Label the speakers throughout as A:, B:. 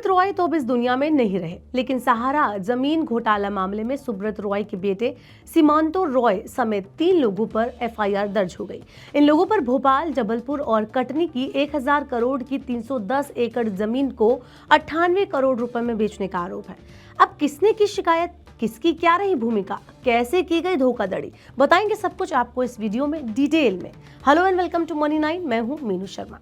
A: सुब्रत रॉय तो अब इस दुनिया में नहीं रहे, लेकिन सहारा जमीन घोटाला मामले में सुब्रत रॉय के बेटे सीमांतो रॉय समेत 3 लोगों पर एफआईआर दर्ज हो गई। इन लोगों पर भोपाल, जबलपुर और कटनी की 1000 करोड़ की 310 एकड़ जमीन को 98 करोड़ रुपए में बेचने का आरोप है। अब किसने की शिकायत, किसकी क्या रही भूमिका, कैसे की गई धोखाधड़ी, बताएंगे सब कुछ आपको इस वीडियो में डिटेल में। Hello and welcome to Money 9, मैं हूं मीनू शर्मा।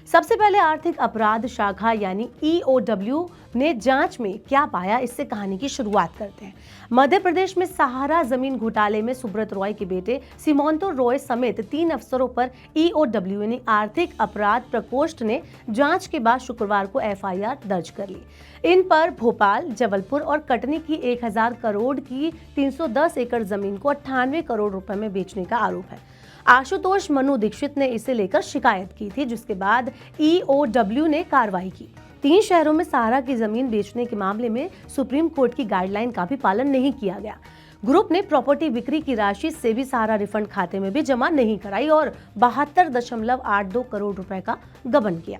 A: सबसे पहले आर्थिक अपराध शाखा यानी ईओडब्ल्यू ने जांच में क्या पाया, इससे कहानी की शुरुआत करते हैं। मध्य प्रदेश में सहारा जमीन घोटाले में सुब्रत रॉय के बेटे सीमांतो रॉय समेत 3 अफसरों पर ईओडब्ल्यू यानी आर्थिक अपराध प्रकोष्ठ ने जांच के बाद शुक्रवार को एफआईआर दर्ज कर ली। इन पर भोपाल, जबलपुर और कटनी की 1000 करोड़ की 310 एकड़ जमीन को 98 करोड़ रुपए में बेचने का आरोप है। आशुतोष मनु दीक्षित ने इसे लेकर शिकायत की थी, जिसके बाद ईओडब्ल्यू ने कार्रवाई की। 3 शहरों में सहारा की जमीन बेचने के मामले में सुप्रीम कोर्ट की गाइडलाइन का भी पालन नहीं किया गया। ग्रुप ने प्रॉपर्टी बिक्री की राशि सेबी सहारा रिफंड खाते में भी जमा नहीं कराई और 72.82 करोड़ रुपए का गबन किया।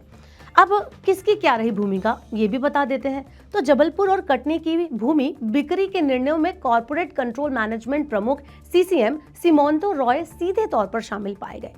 A: अब किसकी क्या रही भूमिका, ये भी बता देते हैं। तो जबलपुर और कटनी की भूमि बिक्री के निर्णयों में कॉर्पोरेट कंट्रोल मैनेजमेंट प्रमुख सीसीएम सीमांतो रॉय सीधे तौर पर शामिल पाए गए।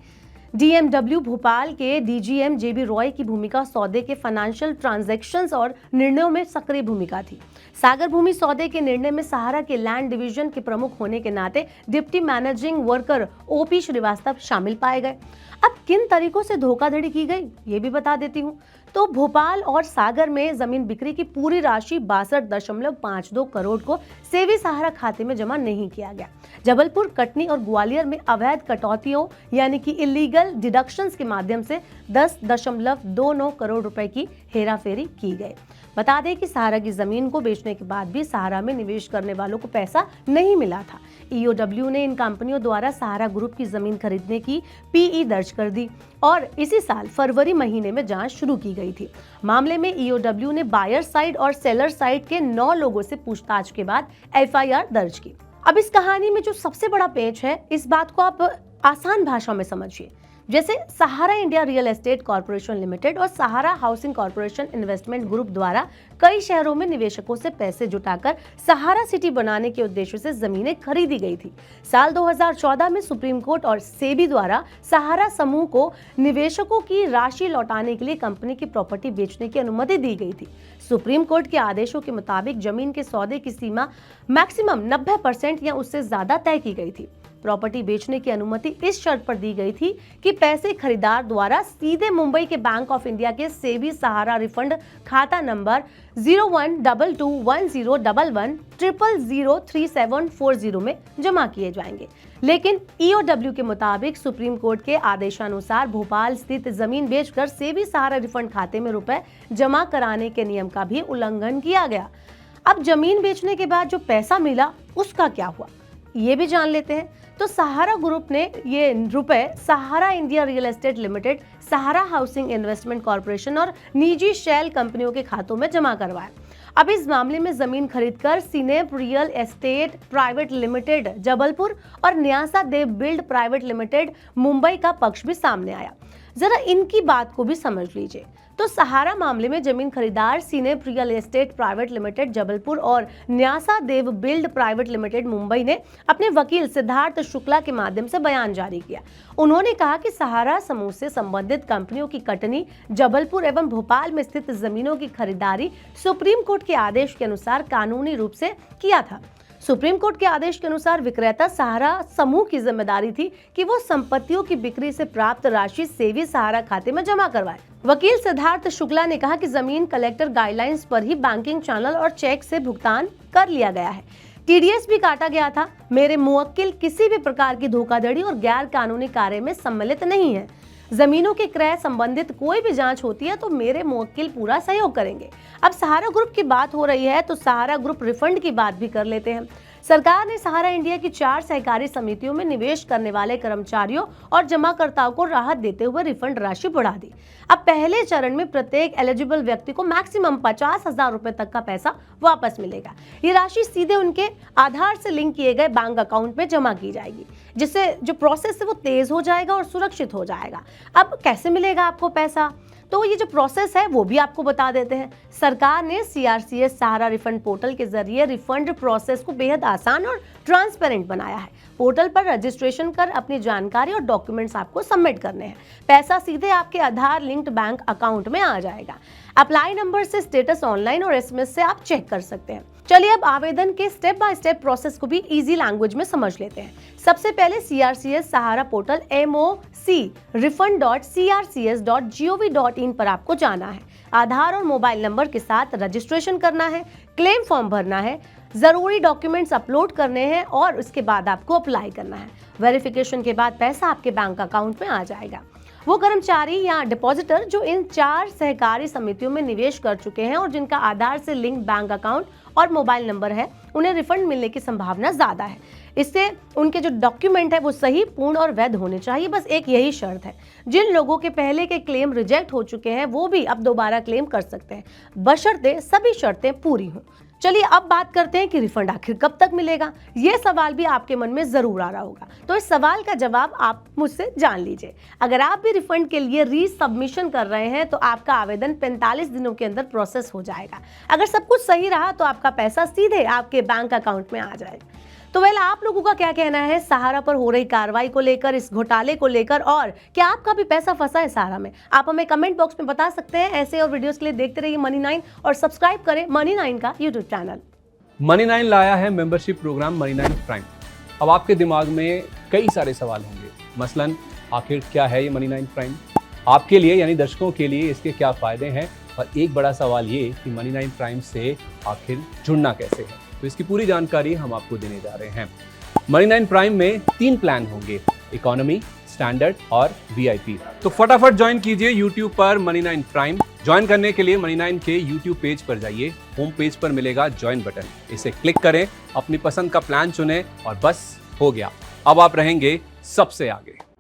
A: डीएमडब्ल्यू भोपाल के डीजीएम जेबी रॉय की भूमिका सौदे के फाइनेंशियल ट्रांजैक्शंस और निर्णयों में सक्रिय भूमिका थी। सागर भूमि सौदे के निर्णय में सहारा के लैंड डिवीजन के प्रमुख होने के नाते deputy managing worker OP Srivastava शामिल पाए गए। अब किन तरीकों से धोखाधड़ी की गई, ये भी बता देती हूँ। तो भोपाल और सागर में जमीन बिक्री की पूरी राशि 62.52 करोड़ को सेबी सहारा खाते में जमा नहीं किया गया। जबलपुर, कटनी और ग्वालियर में अवैध कटौतियों यानी कि इलीगल डिडक्शंस के माध्यम से 10.29 करोड़ रुपए की हेराफेरी की गई। बता दें कि सहारा की जमीन को बेचने के बाद भी सहारा में निवेश करने वालों को पैसा नहीं मिला था। ईओडब्ल्यू ने इन कंपनियों द्वारा सहारा ग्रुप की जमीन खरीदने की पीई दर्ज कर दी और इसी साल फरवरी महीने में जांच शुरू की गई थी। मामले में ईओडब्ल्यू ने बायर साइड और सेलर साइड के 9 लोगों से पूछताछ के बाद एफआईआर दर्ज की। अब इस कहानी में जो सबसे बड़ा पेच है, इस बात को आप आसान भाषा में समझिए। जैसे Sahara India real estate corporation limited और Sahara housing corporation investment group द्वारा कई शहरों में निवेशकों से पैसे जुटाकर सहारा सिटी बनाने के उद्देश्य से जमीनें खरीदी गई थी। साल 2014 में सुप्रीम कोर्ट और सेबी द्वारा सहारा समूह को निवेशकों की राशि लौटाने के लिए कंपनी की प्रॉपर्टी बेचने की अनुमति दी गई थी। सुप्रीम कोर्ट के आदेशों के मुताबिक जमीन के सौदे की सीमा मैक्सिमम 90% या उससे ज्यादा तय की गई थी। प्रॉपर्टी बेचने की अनुमति इस शर्त पर दी गई थी कि पैसे खरीदार द्वारा सीधे मुंबई के बैंक ऑफ इंडिया के सेबी सहारा रिफंड खाता नंबर 01221011003740 में जमा किए जाएंगे। लेकिन ईओडब्ल्यू के मुताबिक सुप्रीम कोर्ट के आदेशानुसार भोपाल स्थित जमीन बेचकर सेबी सहारा रिफंड खाते में रुपए जमा कराने के नियम का भी उल्लंघन किया गया। अब जमीन बेचने के बाद जो पैसा मिला उसका क्या हुआ, ये भी जान लेते हैं। तो सहारा ग्रुप ने ये रुपए सहारा इंडिया रियल एस्टेट लिमिटेड, सहारा हाउसिंग इन्वेस्टमेंट कॉर्पोरेशन और निजी शेल कंपनियों के खातों में जमा करवाए। अब इस मामले में जमीन खरीदकर सीनेप real estate private limited Jabalpur और Nyasa Dev build private limited Mumbai का पक्ष भी सामने आया। जरा इनकी बात को भी समझ लीजिए। तो सहारा मामले में जमीन खरीदार सीनेप real estate private limited Jabalpur और Nyasa Dev build private limited Mumbai ने अपने वकील सिद्धार्थ शुक्ला के माध्यम से बयान जारी किया। उन्होंने कहा कि सहारा समूह से संबंधित कंपनियों की कटनी, जबलपुर एवं भोपाल में स्थित जमीनों की खरीदारी सुप्रीम कोर्ट के आदेश के अनुसार कानूनी रूप से किया था। सुप्रीम कोर्ट के आदेश के अनुसार विक्रेता सहारा समूह की जिम्मेदारी थी कि वो संपत्तियों की बिक्री से प्राप्त राशि सेबी सहारा खाते में जमा करवाए। वकील सिद्धार्थ शुक्ला ने कहा कि जमीन कलेक्टर गाइडलाइंस पर ही बैंकिंग चैनल और चेक से भुगतान कर लिया गया है। टीडीएस भी काटा गया था। मेरे मुवक्किल किसी भी प्रकार की धोखाधड़ी और गैर कानूनी कार्य में सम्मिलित नहीं है। जमीनों के क्रय संबंधित कोई भी जांच होती है तो मेरे मुवक्किल पूरा सहयोग करेंगे। अब सहारा ग्रुप की बात हो रही है तो सहारा ग्रुप रिफंड की बात भी कर लेते हैं। सरकार ने सहारा इंडिया की 4 सहकारी समितियों में निवेश करने वाले कर्मचारियों और जमाकर्ताओं को राहत देते हुए रिफंड राशि बढ़ा दी। अब पहले चरण में प्रत्येक एलिजिबल व्यक्ति को मैक्सिमम 50,000 रुपए तक का पैसा वापस मिलेगा। ये राशि सीधे उनके आधार से लिंक किए गए बैंक अकाउंट में जमा की जाएगी। जिससे जो प्रोसेस है वो तेज हो जाएगा और सुरक्षित हो जाएगा। अब कैसे मिलेगा आपको पैसा, तो ये जो प्रोसेस है वो भी आपको बता देते हैं। सरकार ने CRCS सहारा रिफंड पोर्टल के जरिए रिफंड प्रोसेस को बेहद आसान और ट्रांसपेरेंट बनाया है। पोर्टल पर रजिस्ट्रेशन कर अपनी जानकारी और डॉक्यूमेंट्स आपको सबमिट करने हैं। पैसा सीधे आपके आधार लिंक्ड बैंक अकाउंट में आ जाएगा। अप्लाई नंबर से स्टेटस ऑनलाइन और SMS से आप चेक कर सकते हैं। चलिए अब आवेदन के स्टेप बाय स्टेप प्रोसेस को भी इजी लैंग्वेज में समझ लेते हैं। सबसे पहले CRCS सहारा पोर्टल mocrefund.crcs.gov.in पर आपको जाना है। आधार और मोबाइल नंबर के साथ रजिस्ट्रेशन करना है, क्लेम फॉर्म भरना है, जरूरी डॉक्यूमेंट्स अपलोड करने हैं और उसके बाद आपको अप्लाई करना है। वेरिफिकेशन के बाद पैसा आपके बैंक अकाउंट में आ जाएगा। वो कर्मचारी या डिपॉजिटर जो इन 4 सहकारी समितियों में निवेश कर चुके हैं और जिनका आधार से लिंक बैंक अकाउंट और मोबाइल नंबर है, उन्हें रिफंड मिलने की संभावना ज्यादा है। इससे उनके जो डॉक्यूमेंट है वो सही, पूर्ण और वैध होने चाहिए। बस एक यही शर्त है। जिन लोगों के पहले के क्लेम रिजेक्ट हो चुके हैं वो भी अब दोबारा क्लेम कर सकते हैं, बशर्ते सभी शर्तें पूरी हों। चलिए अब बात करते हैं कि रिफंड आखिर कब तक मिलेगा। ये सवाल भी आपके मन में जरूर आ रहा होगा, तो इस सवाल का जवाब आप मुझसे जान लीजिए। अगर आप भी रिफंड के लिए रीसबमिशन कर रहे हैं तो आपका आवेदन 45 दिनों के अंदर प्रोसेस हो जाएगा। अगर सब कुछ सही रहा तो आपका पैसा सीधे आपके बैंक अकाउंट में आ जाएगा। तो वेल, आप लोगों का क्या कहना है सहारा पर हो रही कार्रवाई को लेकर, इस घोटाले को लेकर, और क्या आपका भी पैसा फंसा है सहारा में? आप हमें कमेंट बॉक्स में बता सकते हैं। ऐसे और वीडियोस के लिए देखते रहिए मनी 9 और सब्सक्राइब करें मनी 9 का यूट्यूब चैनल।
B: मनी 9 लाया है मेंबरशिप प्रोग्राम मनी 9 प्राइम। अब आपके दिमाग में कई सारे सवाल होंगे, मसलन आखिर क्या है ये मनी 9 प्राइम, आपके लिए यानी दर्शकों के लिए इसके क्या फायदे हैं, और एक बड़ा सवाल ये कि मनी 9 प्राइम से आखिर जुड़ना कैसे है। तो इसकी पूरी जानकारी हम आपको देने जा रहे हैं। मनी 9 प्राइम में 3 प्लान होंगे, इकोनॉमी, स्टैंडर्ड और VIP। तो फटाफट ज्वाइन कीजिए YouTube पर मनी 9 प्राइम। ज्वाइन करने के लिए मनी 9 के YouTube पेज पर जाइए। होम पेज पर मिलेगा ज्वाइन बटन, इसे क्लिक करें, अपनी पसंद का प्लान चुनें और बस हो गया, अब आप रहेंगे सबसे आगे।